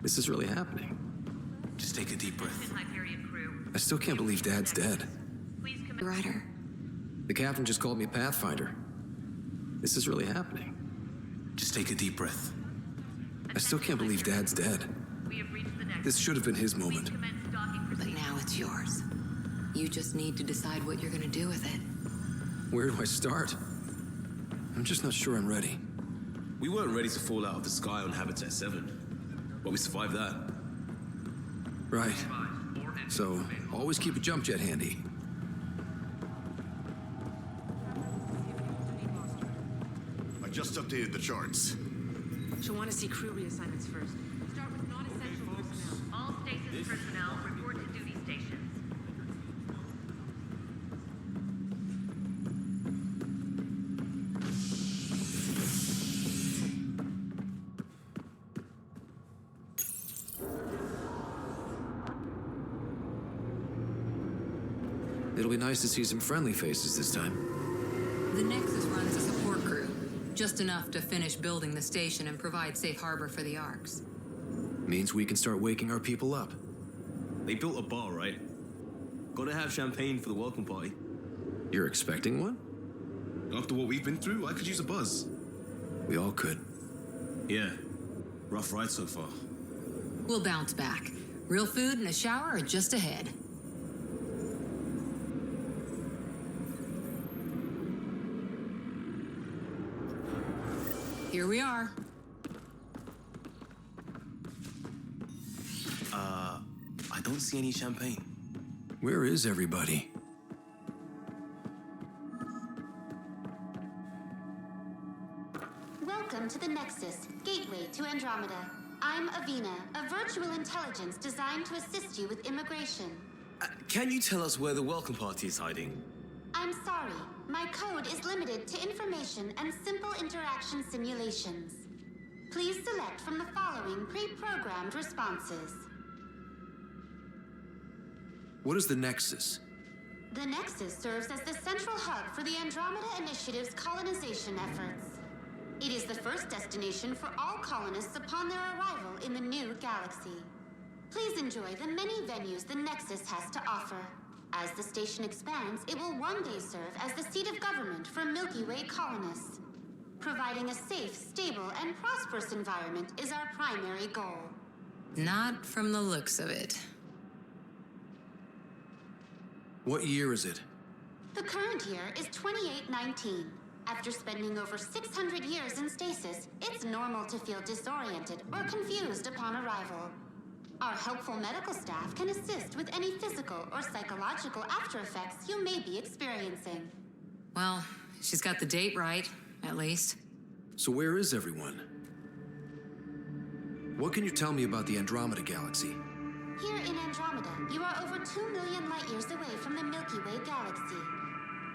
This is really happening. Just take a deep breath. I still can't believe Dad's dead. Ryder. The captain just called me Pathfinder. This is really happening. Just take a deep breath. I still can't believe Dad's dead. This should have been his moment. But now it's yours. You just need to decide what you're gonna do with it. Where do I start? I'm just not sure I'm ready. We weren't ready to fall out of the sky on Habitat 7, but we survived that. Right. So, always keep a jump jet handy. I just updated the charts. She'll want to see crew reassignments first. Start with non-essential personnel. All stasis personnel report to duty stations. It'll be nice to see some friendly faces this time. The Nexus runs a support crew. Just enough to finish building the station and provide safe harbor for the Arks. Means we can start waking our people up. They built a bar, right? Gotta have champagne for the welcome party. You're expecting one? After what we've been through, I could use a buzz. We all could. Yeah. Rough ride so far. We'll bounce back. Real food and a shower are just ahead. Here we are. I don't see any champagne. Where is everybody? Welcome to the Nexus, gateway to Andromeda. I'm Avina, a virtual intelligence designed to assist you with immigration. Can you tell us where the welcome party is hiding? I'm sorry, my code is limited to information and simple interaction simulations. Please select from the following pre-programmed responses. What is the Nexus? The Nexus serves as the central hub for the Andromeda Initiative's colonization efforts. It is the first destination for all colonists upon their arrival in the new galaxy. Please enjoy the many venues the Nexus has to offer. As the station expands, it will one day serve as the seat of government for Milky Way colonists. Providing a safe, stable, and prosperous environment is our primary goal. Not from the looks of it. What year is it? The current year is 2819. After spending over 600 years in stasis, it's normal to feel disoriented or confused upon arrival. Our helpful medical staff can assist with any physical or psychological after effects you may be experiencing. Well, she's got the date right, at least. So where is everyone? What can you tell me about the Andromeda Galaxy? Here in Andromeda, you are over 2 million light years away from the Milky Way galaxy.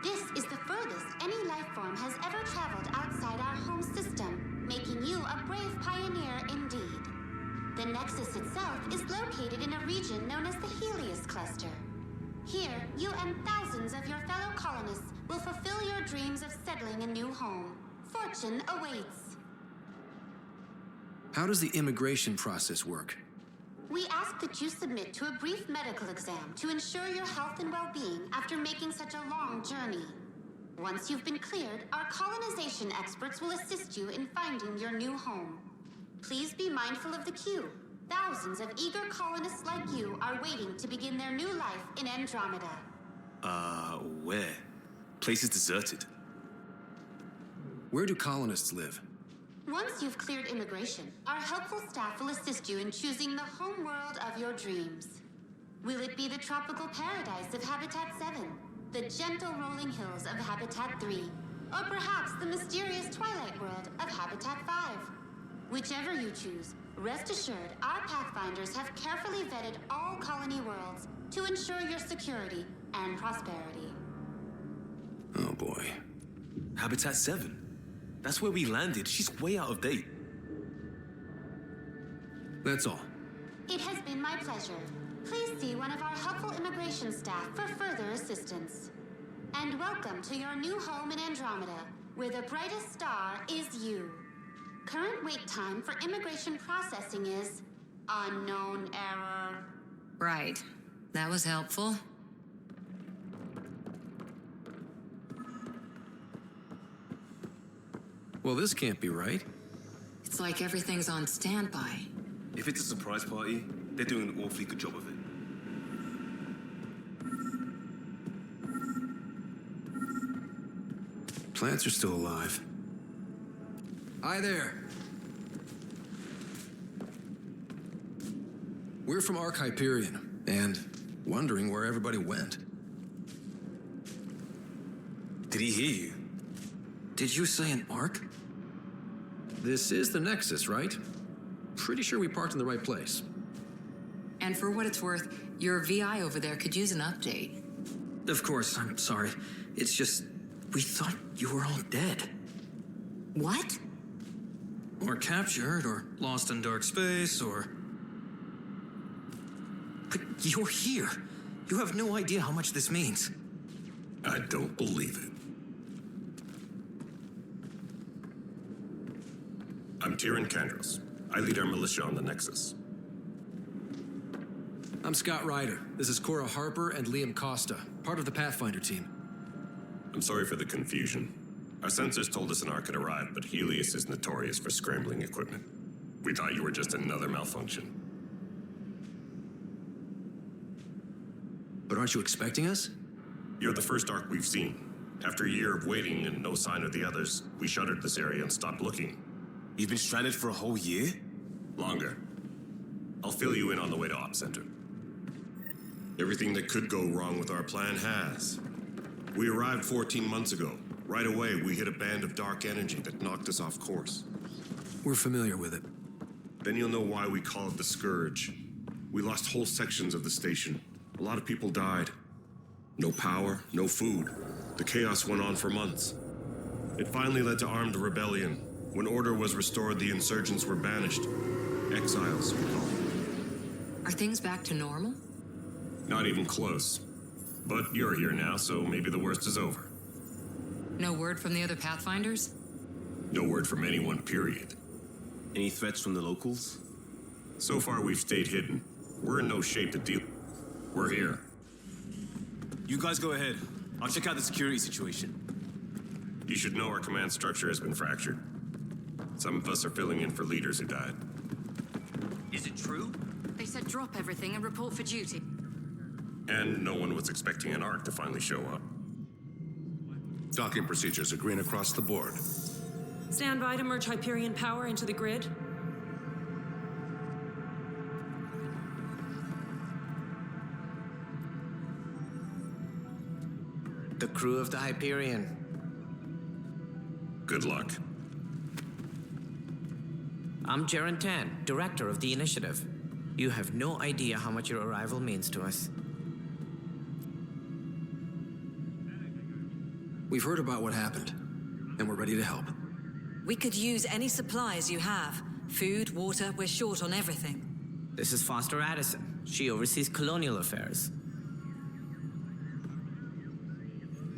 This is the furthest any life form has ever traveled outside our home system, making you a brave pioneer indeed. The Nexus itself is located in a region known as the Helios Cluster. Here, you and thousands of your fellow colonists will fulfill your dreams of settling a new home. Fortune awaits. How does the immigration process work? We ask that you submit to a brief medical exam to ensure your health and well-being after making such a long journey. Once you've been cleared, our colonization experts will assist you in finding your new home. Please be mindful of the queue. Thousands of eager colonists like you are waiting to begin their new life in Andromeda. Where? Place is deserted. Where do colonists live? Once you've cleared immigration, our helpful staff will assist you in choosing the home world of your dreams. Will it be the tropical paradise of Habitat 7, the gentle rolling hills of Habitat 3, or perhaps the mysterious twilight world of Habitat 5? Whichever you choose, rest assured our Pathfinders have carefully vetted all colony worlds to ensure your security and prosperity. Oh boy. Habitat 7. That's where we landed. She's way out of date. That's all. It has been my pleasure. Please see one of our helpful immigration staff for further assistance. And welcome to your new home in Andromeda, where the brightest star is you. Current wait time for immigration processing is Unknown error. Right. That was helpful. Well, this can't be right. It's like everything's on standby. If it's a surprise party, they're doing an awfully good job of it. Plants are still alive. Hi there. We're from Ark Hyperion, and wondering where everybody went. Did he hear you? Did you say an Ark? This is the Nexus, right? Pretty sure we parked in the right place. And for what it's worth, your VI over there could use an update. Of course, I'm sorry. It's just, we thought you were all dead. What? Or captured, or lost in dark space, or... But you're here. You have no idea how much this means. I don't believe it. I'm Tyrion Kandros. I lead our militia on the Nexus. I'm Scott Ryder. This is Cora Harper and Liam Costa, part of the Pathfinder team. I'm sorry for the confusion. Our sensors told us an Ark had arrived, but Helios is notorious for scrambling equipment. We thought you were just another malfunction. But aren't you expecting us? You're the first Ark we've seen. After a year of waiting and no sign of the others, we shuttered this area and stopped looking. You've been stranded for a whole year? Longer. I'll fill you in on the way to Op Center. Everything that could go wrong with our plan has. We arrived 14 months ago. Right away, we hit a band of dark energy that knocked us off course. We're familiar with it. Then you'll know why we call it the Scourge. We lost whole sections of the station. A lot of people died. No power, no food. The chaos went on for months. It finally led to armed rebellion. When order was restored, the insurgents were banished. Exiles, we call them. Are things back to normal? Not even close. But you're here now, so maybe the worst is over. No word from the other Pathfinders? No word from anyone, period. Any threats from the locals? So far, we've stayed hidden. We're in no shape to deal. We're here. You guys go ahead. I'll check out the security situation. You should know our command structure has been fractured. Some of us are filling in for leaders who died. Is it true? They said drop everything and report for duty. And no one was expecting an Ark to finally show up. Docking procedures are green across the board. Stand by to merge Hyperion power into the grid. The crew of the Hyperion. Good luck. I'm Jaren Tan, director of the initiative. You have no idea how much your arrival means to us. We've heard about what happened, and we're ready to help. We could use any supplies you have. Food, water, we're short on everything. This is Foster Addison. She oversees colonial affairs.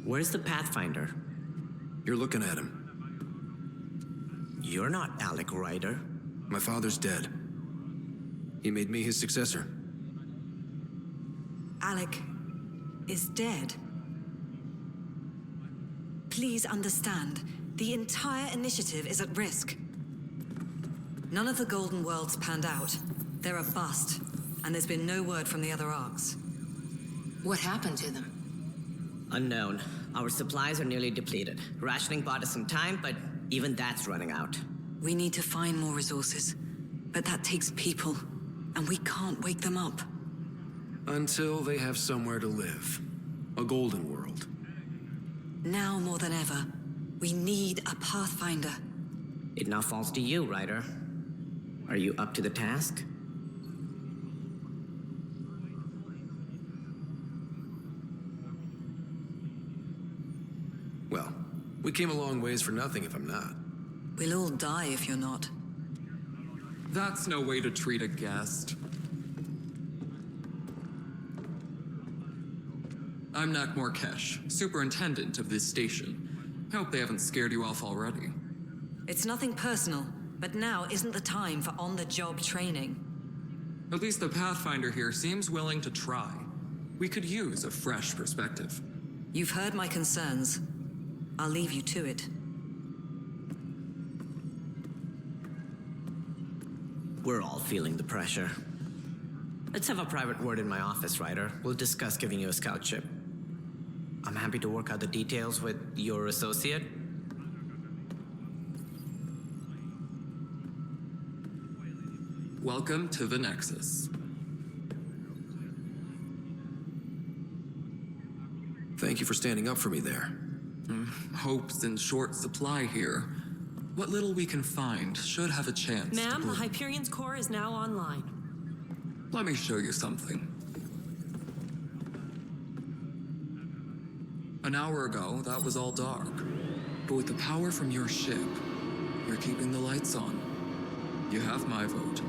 Where's the Pathfinder? You're looking at him. You're not Alec Ryder. My father's dead. He made me his successor. Alec is dead. Please understand, the entire initiative is at risk. None of the Golden Worlds panned out. They're a bust, and there's been no word from the other arcs. What happened to them? Unknown. Our supplies are nearly depleted. Rationing bought us some time, but even that's running out. We need to find more resources, but that takes people, and we can't wake them up. Until they have somewhere to live. A golden world. Now more than ever, we need a Pathfinder. It now falls to you, Ryder. Are you up to the task? Well, we came a long ways for nothing if I'm not. We'll all die if you're not. That's no way to treat a guest. I'm Nak Morkesh, superintendent of this station. Hope they haven't scared you off already. It's nothing personal, but now isn't the time for on-the-job training. At least the Pathfinder here seems willing to try. We could use a fresh perspective. You've heard my concerns. I'll leave you to it. We're all feeling the pressure. Let's have a private word in my office, Ryder. We'll discuss giving you a scout ship. I'm happy to work out the details with your associate. Welcome to the Nexus. Thank you for standing up for me there. Hope's in short supply here. What little we can find should have a chance. Ma'am, the Hyperion's core is now online. Let me show you something. An hour ago, that was all dark. But with the power from your ship, you're keeping the lights on. You have my vote.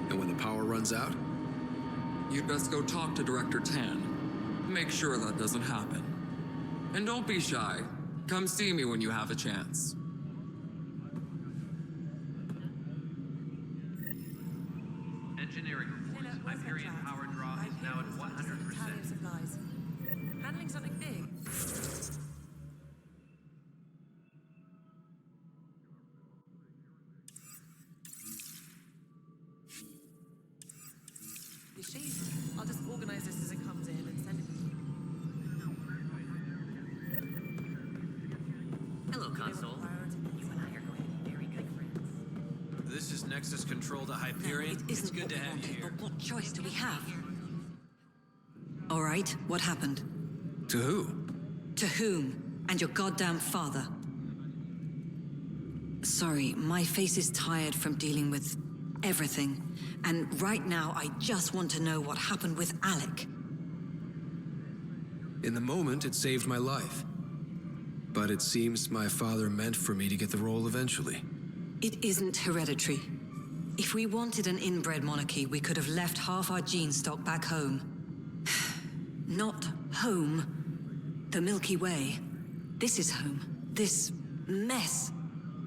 And when the power runs out? You'd best go talk to Director Tan. Make sure that doesn't happen. And don't be shy. Come see me when you have a chance. Engineering reports. Hyperion power draw is now at 100%. Supplies. Handling something big. I'll just organize this as it comes in and send it. Hello, Console. You and I are going to be very good friends. This is Nexus Control to Hyperion. It isn't It's good what to we have you wanted, here. but what choice do we have? All right, what happened? To who? To whom? And your goddamn father. Sorry, my face is tired from dealing with everything. And right now, I just want to know what happened with Alec. In the moment, it saved my life. But it seems my father meant for me to get the role eventually. It isn't hereditary. If we wanted an inbred monarchy, we could have left half our gene stock back home. Not home. The Milky Way. This is home. This mess.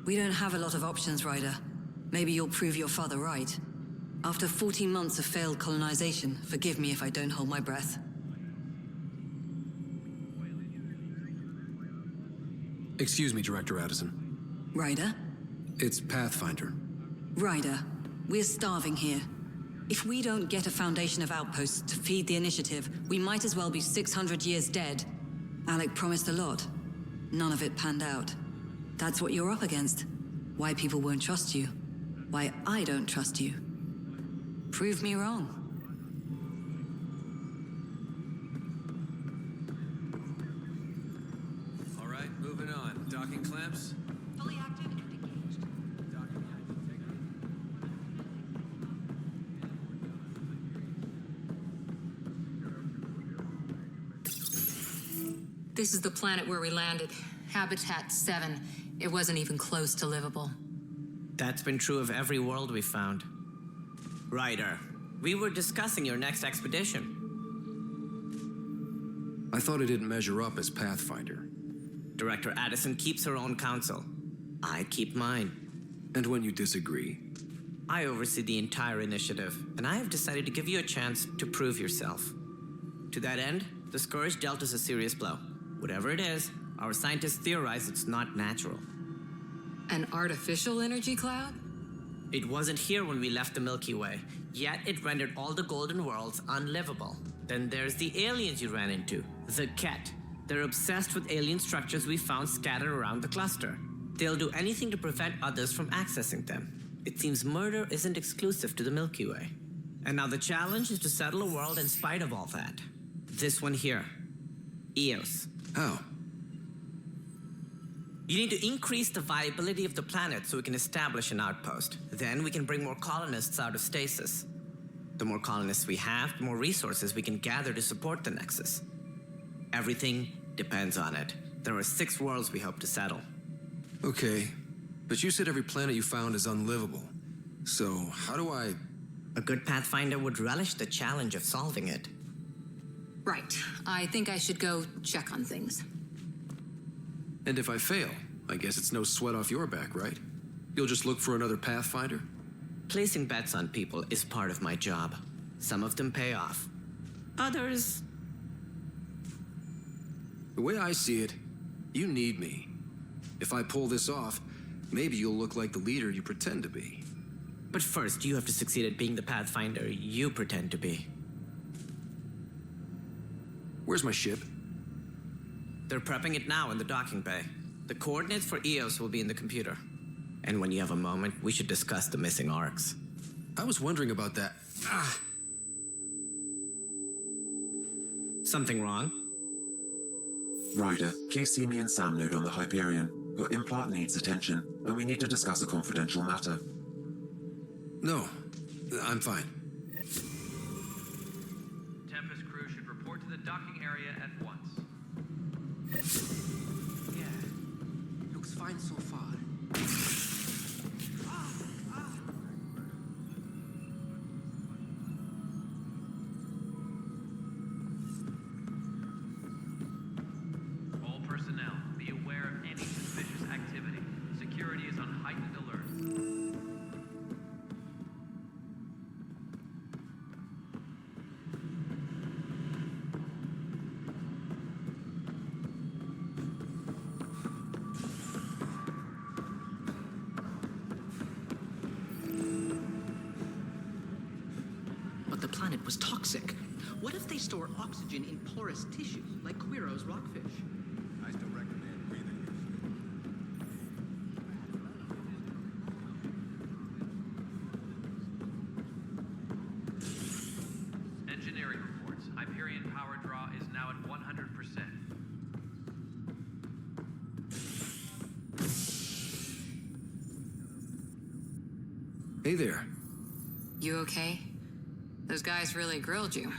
We don't have a lot of options, Ryder. Maybe you'll prove your father right. After 14 months of failed colonization, forgive me if I don't hold my breath. Excuse me, Director Addison. Ryder? It's Pathfinder. Ryder, we're starving here. If we don't get a foundation of outposts to feed the initiative, we might as well be 600 years dead. Alec promised a lot. None of it panned out. That's what you're up against. Why people won't trust you. Why I don't trust you. Prove me wrong. All right, moving on. Docking clamps. Fully active and engaged. This is the planet where we landed. Habitat 7. It wasn't even close to livable. That's been true of every world we've found. Ryder, we were discussing your next expedition. I thought it didn't measure up as Pathfinder. Director Addison keeps her own counsel. I keep mine. And when you disagree? I oversee the entire initiative, and I have decided to give you a chance to prove yourself. To that end, the Scourge dealt us a serious blow. Whatever it is, our scientists theorize it's not natural. An artificial energy cloud? It wasn't here when we left the Milky Way, yet it rendered all the golden worlds unlivable. Then there's the aliens you ran into, the Ket. They're obsessed with alien structures we found scattered around the cluster. They'll do anything to prevent others from accessing them. It seems murder isn't exclusive to the Milky Way. And now the challenge is to settle a world in spite of all that. This one here, Eos. How? You need to increase the viability of the planet so we can establish an outpost. Then we can bring more colonists out of stasis. The more colonists we have, the more resources we can gather to support the Nexus. Everything depends on it. There are 6 worlds we hope to settle. Okay, but you said every planet you found is unlivable. So, how do I... A good Pathfinder would relish the challenge of solving it. Right. I think I should go check on things. And if I fail, I guess it's no sweat off your back, right? You'll just look for another Pathfinder? Placing bets on people is part of my job. Some of them pay off. Others... The way I see it, you need me. If I pull this off, maybe you'll look like the leader you pretend to be. But first, you have to succeed at being the Pathfinder you pretend to be. Where's my ship? They're prepping it now in the docking bay. The coordinates for EOS will be in the computer. And when you have a moment, we should discuss the missing arcs. I was wondering about that. Something wrong? Ryder, please see me and Sam Node on the Hyperion. Your implant needs attention, and we need to discuss a confidential matter. No, I'm fine. Tempest crew should report to the docking area at once. Yeah, looks fine so far. All personnel, be aware of any suspicious activity. Security is on heightened alert. But the planet was toxic. What if they store oxygen in porous tissue, like Quiro's rockfish? I still recommend breathing. Engineering reports. Hyperion power draw is now at 100%. Hey there. You okay? Those guys really grilled you.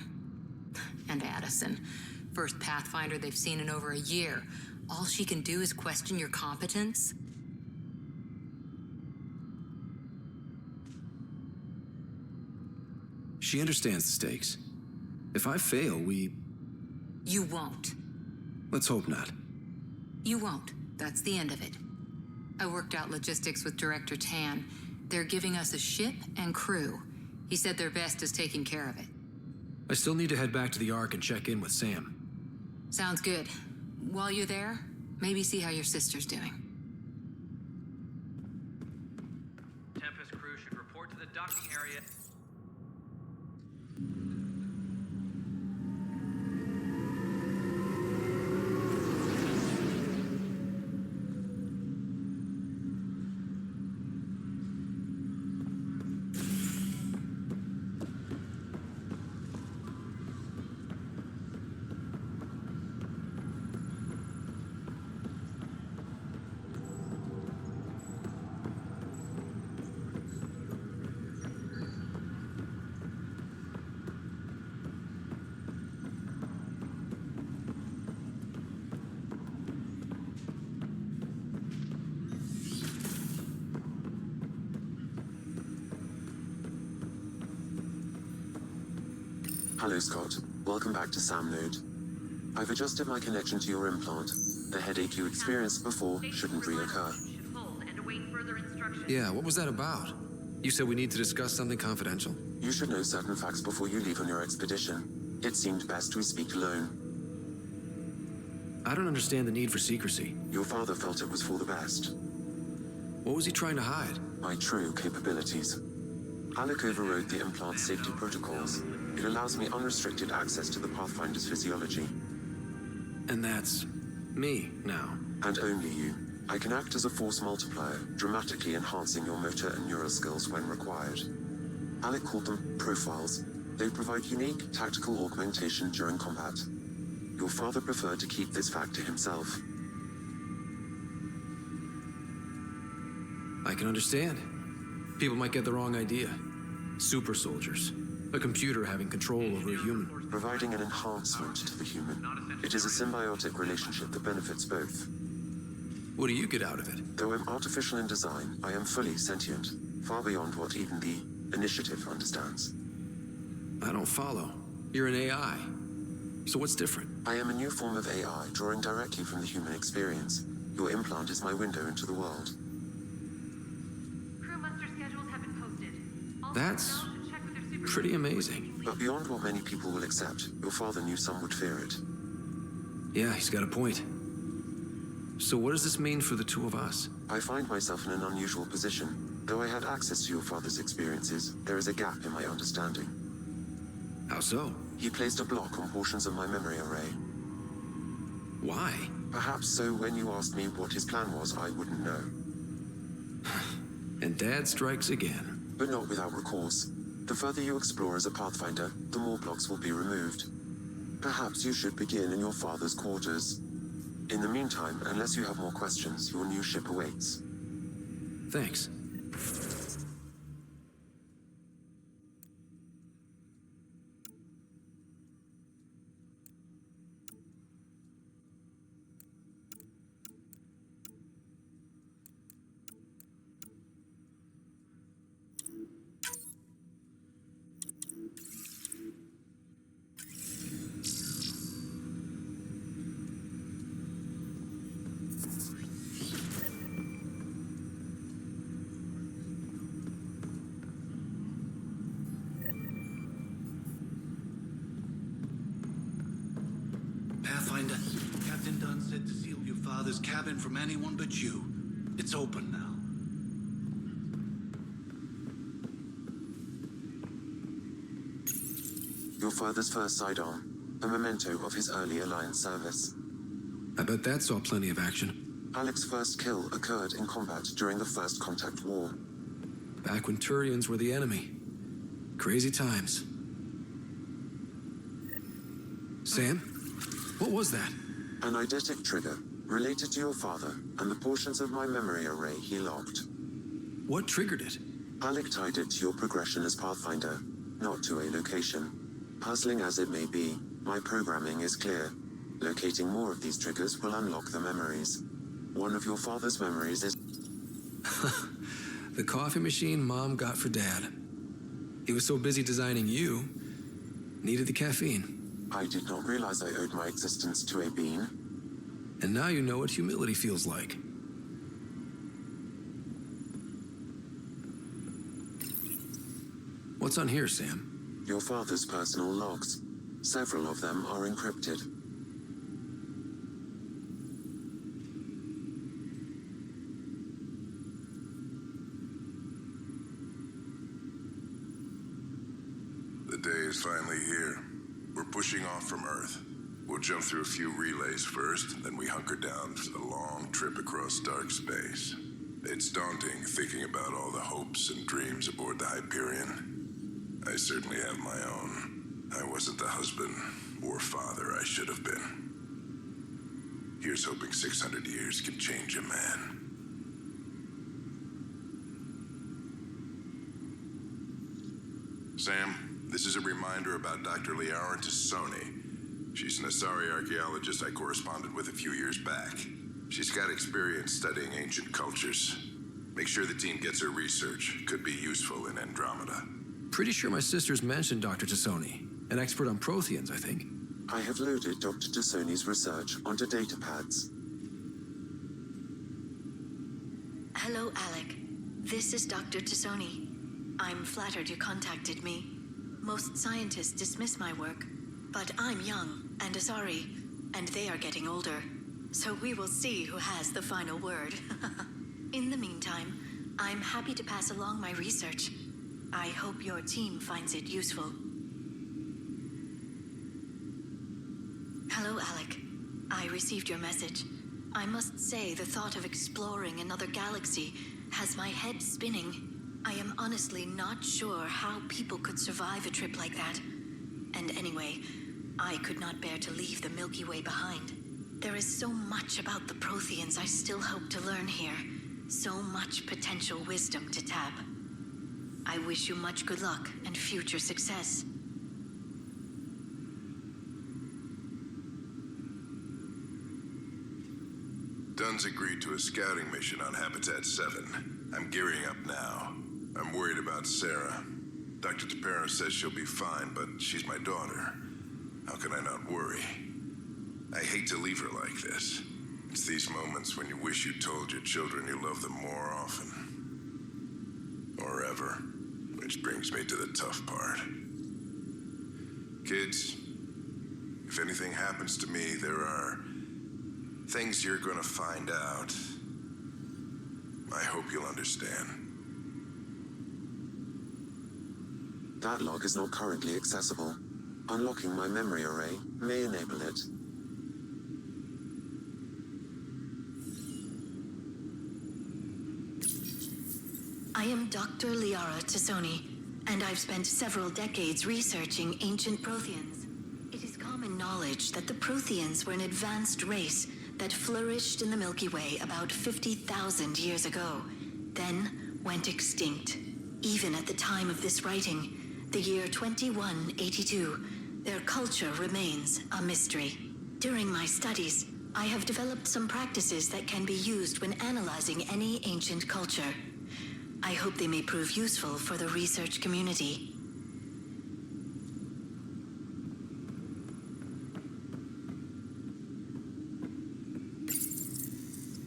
And Addison. First Pathfinder they've seen in over a year. All she can do is question your competence? She understands the stakes. If I fail, You won't. Let's hope not. You won't. That's the end of it. I worked out logistics with Director Tan. They're giving us a ship and crew. He said their best is taking care of it. I still need to head back to the Ark and check in with Sam. Sounds good. While you're there, maybe see how your sister's doing. Tempest crew should report to the docking area. Hello, Scott. Welcome back to Sam Node. I've adjusted my connection to your implant. The headache you experienced before shouldn't reoccur. Yeah, what was that about? You said we need to discuss something confidential? You should know certain facts before you leave on your expedition. It seemed best we speak alone. I don't understand the need for secrecy. Your father felt it was for the best. What was he trying to hide? My true capabilities. Alec overrode the implant's safety protocols. It allows me unrestricted access to the Pathfinder's physiology. And that's me now. And only you. I can act as a force multiplier, dramatically enhancing your motor and neural skills when required. Alec called them profiles. They provide unique tactical augmentation during combat. Your father preferred to keep this fact to himself. I can understand. People might get the wrong idea. Super soldiers. A computer having control over a human. Providing an enhancement to the human. It is a symbiotic relationship that benefits both. What do you get out of it? Though I'm artificial in design, I am fully sentient, far beyond what even the Initiative understands. I don't follow. You're an AI. So what's different? I am a new form of AI, drawing directly from the human experience. Your implant is my window into the world. That's pretty amazing. But beyond what many people will accept, your father knew some would fear it. Yeah, he's got a point. So what does this mean for the two of us? I find myself in an unusual position. Though I had access to your father's experiences, there is a gap in my understanding. How so? He placed a block on portions of my memory array. Why? Perhaps so when you asked me what his plan was, I wouldn't know. And Dad strikes again. But not without recourse. The further you explore as a Pathfinder, the more blocks will be removed. Perhaps you should begin in your father's quarters. In the meantime, unless you have more questions, your new ship awaits. Thanks. Pathfinder, Captain Dunn said to seal your father's cabin from anyone but you. It's open now. Your father's first sidearm, a memento of his early Alliance service. I bet that saw plenty of action. Alec's first kill occurred in combat during the First Contact War. Back when Turians were the enemy. Crazy times. Sam? What was that? An eidetic trigger, related to your father, and the portions of my memory array he logged. What triggered it? Alec tied it to your progression as Pathfinder, not to a location. Puzzling as it may be, my programming is clear. Locating more of these triggers will unlock the memories. One of your father's memories is... The coffee machine Mom got for Dad. He was so busy designing you, needed the caffeine. I did not realize I owed my existence to a bean. And now you know what humility feels like. What's on here, Sam? Your father's personal logs. Several of them are encrypted. The day is finally here. We're pushing off from Earth. We'll jump through a few relays first, then we hunker down for the long trip across dark space. It's daunting thinking about all the hopes and dreams aboard the Hyperion. I certainly have my own. I wasn't the husband or father I should have been. Here's hoping 600 years can change a man. Sam, this is a reminder about Dr. Liara Tassoni. She's an Asari archaeologist I corresponded with a few years back. She's got experience studying ancient cultures. Make sure the team gets her research. Could be useful in Andromeda. Pretty sure my sister's mentioned Dr. Tassoni. An expert on Protheans, I think. I have loaded Dr. Tassoni's research onto datapads. Hello, Alec. This is Dr. Tassoni. I'm flattered you contacted me. Most scientists dismiss my work, but I'm young and Asari, and they are getting older. So we will see who has the final word. In the meantime, I'm happy to pass along my research. I hope your team finds it useful. Hello, Alec. I received your message. I must say the thought of exploring another galaxy has my head spinning. I am honestly not sure how people could survive a trip like that. And anyway, I could not bear to leave the Milky Way behind. There is so much about the Protheans I still hope to learn here. So much potential wisdom to tap. I wish you much good luck and future success. Dunn's agreed to a scouting mission on Habitat 7. I'm gearing up now. I'm worried about Sarah. Dr. Tapero says she'll be fine, but she's my daughter. How can I not worry? I hate to leave her like this. It's these moments when you wish you told your children you love them more often. Or ever. Which Which brings me to the tough part. Kids, if anything happens to me, there are things you're gonna find out. I hope you'll understand. That log is not currently accessible. Unlocking my memory array may enable it. I am Dr. Liara Tassoni, and I've spent several decades researching ancient Protheans. It is common knowledge that the Protheans were an advanced race that flourished in the Milky Way about 50,000 years ago, then went extinct. Even at the time of this writing, the year 2182, their culture remains a mystery. During my studies, I have developed some practices that can be used when analyzing any ancient culture. I hope they may prove useful for the research community.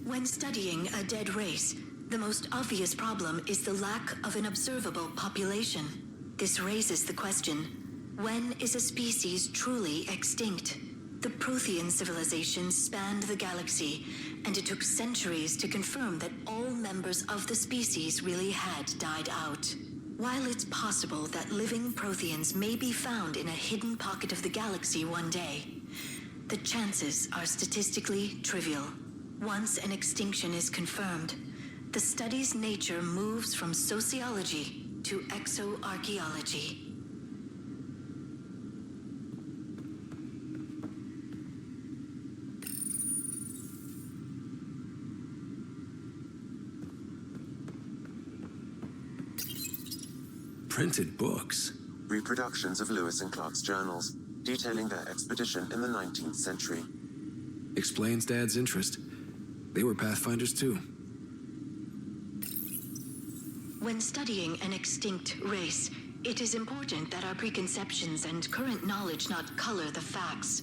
When studying a dead race, the most obvious problem is the lack of an observable population. This raises the question, when is a species truly extinct? The Prothean civilization spanned the galaxy, and it took centuries to confirm that all members of the species really had died out. While it's possible that living Protheans may be found in a hidden pocket of the galaxy one day, the chances are statistically trivial. Once an extinction is confirmed, the study's nature moves from sociology to exoarchaeology. Printed books? Reproductions of Lewis and Clark's journals, detailing their expedition in the 19th century. Explains Dad's interest. They were Pathfinders too. When studying an extinct race, it is important that our preconceptions and current knowledge not color the facts.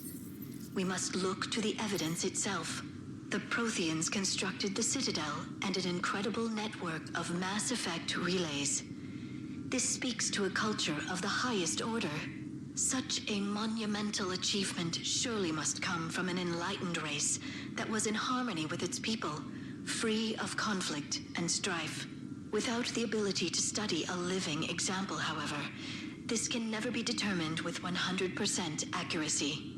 We must look to the evidence itself. The Protheans constructed the Citadel and an incredible network of mass effect relays. This speaks to a culture of the highest order. Such a monumental achievement surely must come from an enlightened race that was in harmony with its people, free of conflict and strife. Without the ability to study a living example, however, this can never be determined with 100% accuracy.